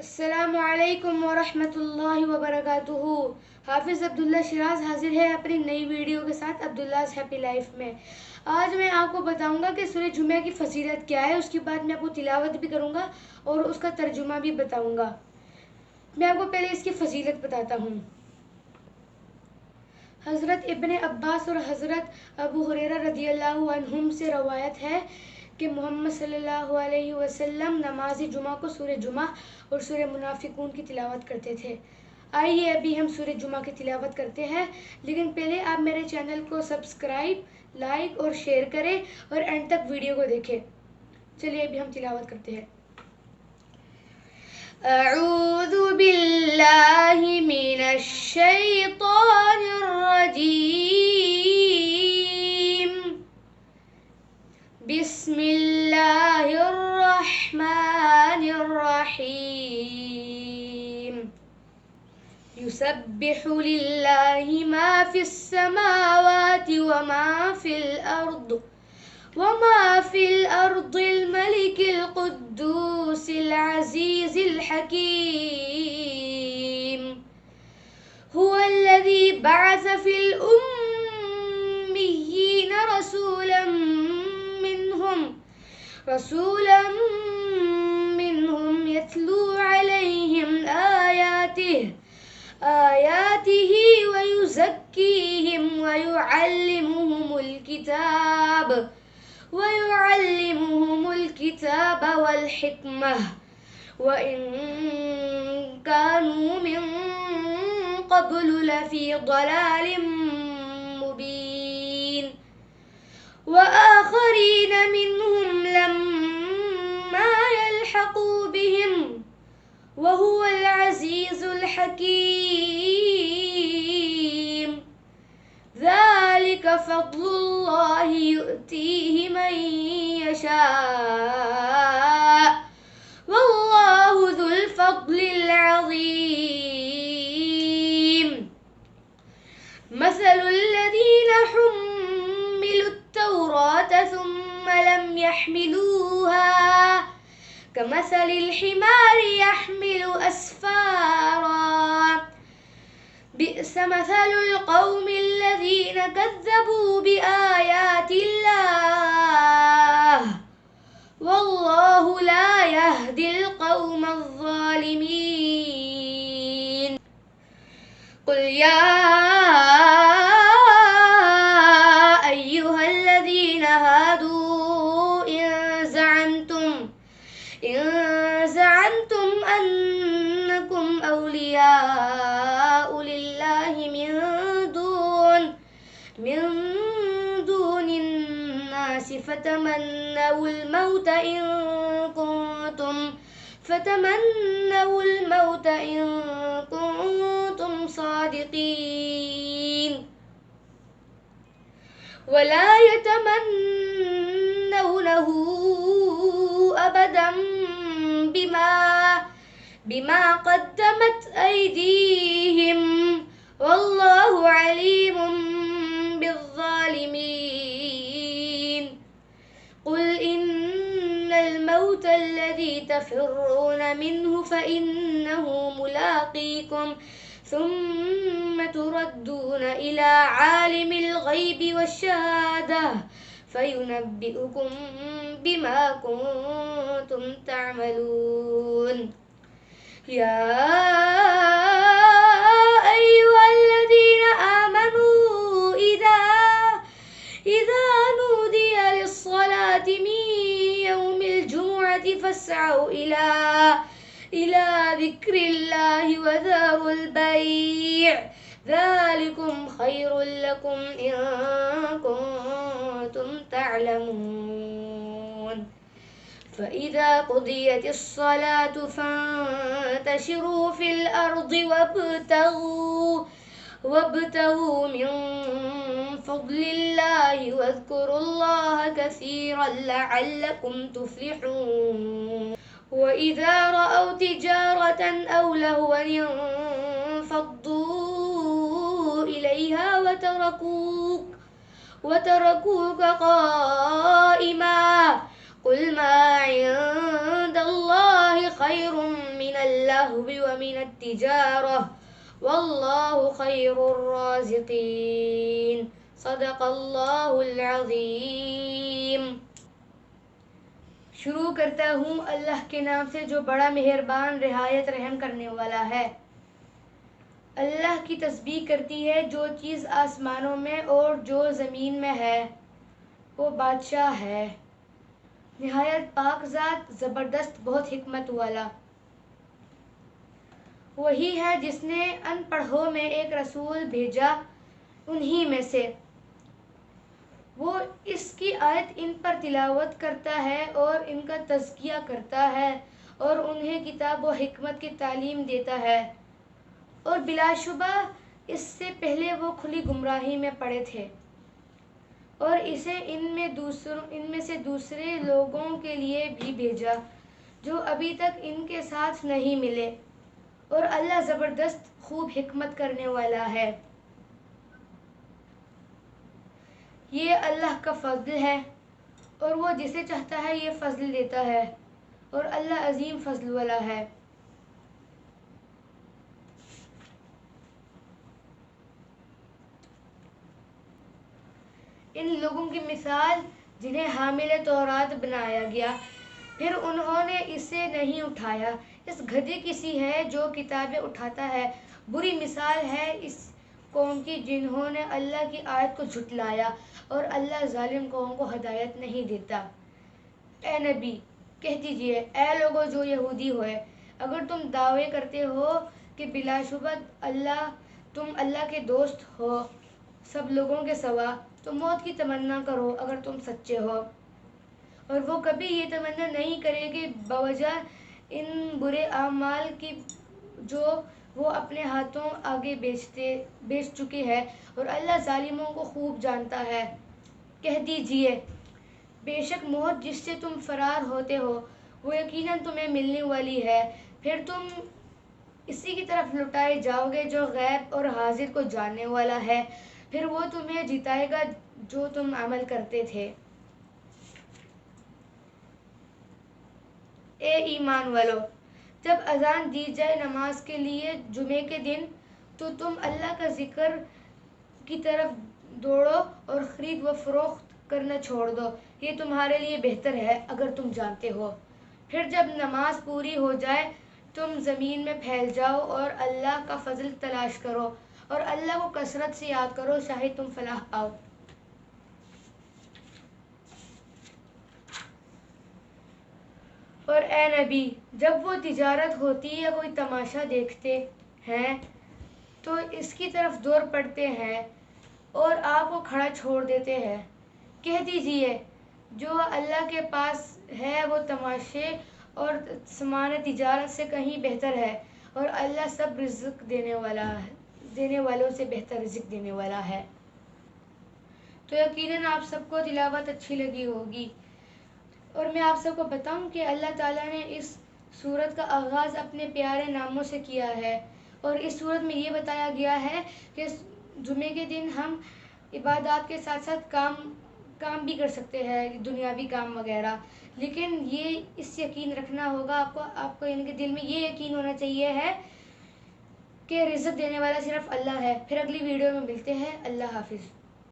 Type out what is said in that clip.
السلام علیکم ورحمۃ اللہ وبرکاتہ۔ حافظ عبداللہ شیراز حاضر ہے اپنی نئی ویڈیو کے ساتھ عبداللہ's ہیپی لائف میں۔ آج میں آپ کو بتاؤں گا کہ سورہ جمعہ کی فضیلت کیا ہے، اس کے بعد میں آپ کو تلاوت بھی کروں گا اور اس کا ترجمہ بھی بتاؤں گا۔ میں آپ کو پہلے اس کی فضیلت بتاتا ہوں۔ حضرت ابن عباس اور حضرت ابو ہریرہ رضی اللہ عنہم سے روایت ہے کہ محمد صلی اللہ علیہ وسلم نماز جمعہ کو سورہ جمعہ اور سورہ منافقون کی تلاوت کرتے تھے۔ آئیے ابھی ہم سورہ جمعہ کی تلاوت کرتے ہیں، لیکن پہلے آپ میرے چینل کو سبسکرائب، لائک اور شیئر کریں اور اینڈ تک ویڈیو کو دیکھیں۔ چلیے ابھی ہم تلاوت کرتے ہیں۔ اعوذ باللہ من الشیطان الرجیم، بسم اللہ الرحمن الرحیم۔ یسبح للہ ما فی السماوات وما في الأرض الملك القدوس العزيز الحكيم، هو الذي بعث في الأميين رسولا منهم يتلو عليهم آياته ويزكيهم ويعلمهم الكتاب والحكمة وإن كانوا من قبل لفي ضلال مبين، وآخرين منهم لما يلحقوا بهم وهو العزيز الحكيم، ذلك فضل الله يؤتيه من يشاء والله ذو الفضل العظيم۔ مثل الذين حملوا التوراة ثم لم يحملوها كمثل الحمار يحمل أسفارا، بئس مثل القوم الذين كذبوا بآيات الله والله لا يهدي القوم الظالمين۔ قل يا أيها الذين هادوا إن زعمتم أنكم أولياء لله من دون الناس فتمنوا الموت إن كنتم صادقين، ولا يتمنونه أبدا بما قدمت أيديهم والله عليم بالظالمين۔ قل إن الموت الذي تفرون منه فإنه ملاقيكم ثم تردون إلى عالم الغيب والشهادة فينبئكم بما كنتم تعملون۔ يا أيها الذين آمنوا إذا نودي للصلاة من يوم الجمعة فاسعوا إلى ذكر الله وذروا البيع، ذلكم خير لكم إن كنتم تعلمون۔ فإذا قضيت الصلاة فانتشروا في الأرض وابتغوا من فضل الله واذكروا الله كثيرا لعلكم تفلحون۔ وإذا رأوا تجارة أو لهوا انفضوا إليها وتركوك قائما، قل ما عند الله خير من اللهو اللهو ومن التجارة والله خير الرازقين صدق اللہ العظیم۔ شروع کرتا ہوں اللہ کے نام سے جو بڑا مہربان رعایت رحم کرنے والا ہے۔ اللہ کی تسبیح کرتی ہے جو چیز آسمانوں میں اور جو زمین میں ہے، وہ بادشاہ ہے، نہایت پاک ذات، زبردست، بہت حکمت والا۔ وہی ہے جس نے ان پڑھوں میں ایک رسول بھیجا انہی میں سے، وہ اس کی آیت ان پر تلاوت کرتا ہے اور ان کا تزکیہ کرتا ہے اور انہیں کتاب و حکمت کی تعلیم دیتا ہے، اور بلا شبہ اس سے پہلے وہ کھلی گمراہی میں پڑے تھے، اور اسے ان میں سے دوسرے لوگوں کے لیے بھی بھیجا جو ابھی تک ان کے ساتھ نہیں ملے، اور اللہ زبردست خوب حکمت کرنے والا ہے۔ یہ اللہ کا فضل ہے اور وہ جسے چاہتا ہے یہ فضل دیتا ہے، اور اللہ عظیم فضل والا ہے۔ ان لوگوں کی مثال جنہیں حامل تورات بنایا گیا، پھر انہوں نے اسے نہیں اٹھایا، اس گدھے کی سی ہے جو کتابیں اٹھاتا ہے۔ بری مثال ہے اس قوم کی جنہوں نے اللہ کی آیت کو جھٹلایا، اور اللہ ظالم قوم کو ہدایت نہیں دیتا۔ اے نبی کہہ دیجئے، اے لوگو جو یہودی ہوئے، اگر تم دعوے کرتے ہو کہ بلا شبہ تم اللہ کے دوست ہو سب لوگوں کے سوا، تو موت کی تمنا کرو اگر تم سچے ہو، اور وہ کبھی یہ تمنا نہیں کرے کہ بوجہ ان برے اعمال کی جو وہ اپنے ہاتھوں آگے بیچ چکے ہیں، اور اللہ ظالموں کو خوب جانتا ہے۔ کہہ دیجئے، بے شک موت جس سے تم فرار ہوتے ہو وہ یقیناً تمہیں ملنے والی ہے، پھر تم اسی کی طرف لوٹائے جاؤ گے جو غیب اور حاضر کو جاننے والا ہے، پھر وہ تمہیں جتائے گا جو تم عمل کرتے تھے۔ اے ایمان والو، جب اذان دی جائے نماز کے لیے جمعے کے دن، تو تم اللہ کا ذکر کی طرف دوڑو اور خرید و فروخت کرنا چھوڑ دو، یہ تمہارے لیے بہتر ہے اگر تم جانتے ہو۔ پھر جب نماز پوری ہو جائے تم زمین میں پھیل جاؤ اور اللہ کا فضل تلاش کرو، اور اللہ کو کثرت سے یاد کرو، شاید تم فلاح پاؤ۔ اور اے نبی، جب وہ تجارت ہوتی یا کوئی تماشا دیکھتے ہیں تو اس کی طرف دوڑ پڑتے ہیں اور آپ کو کھڑا چھوڑ دیتے ہیں۔ کہہ دیجئے، جو اللہ کے پاس ہے وہ تماشے اور سامان تجارت سے کہیں بہتر ہے، اور اللہ سب رزق دینے والوں سے بہتر رزق دینے والا ہے۔ تو یقیناً آپ سب کو تلاوت اچھی لگی ہوگی، اور میں آپ سب کو بتاؤں کہ اللہ تعالیٰ نے اس سورت کا آغاز اپنے پیارے ناموں سے کیا ہے، اور اس سورت میں یہ بتایا گیا ہے کہ جمعے کے دن ہم عبادات کے ساتھ ساتھ کام بھی کر سکتے ہیں، دنیاوی کام وغیرہ، لیکن یہ اس یقین رکھنا ہوگا آپ کو ان کے دل میں یہ یقین ہونا چاہیے ہے کہ رزق دینے والا صرف اللہ ہے۔ پھر اگلی ویڈیو میں ملتے ہیں، اللہ حافظ۔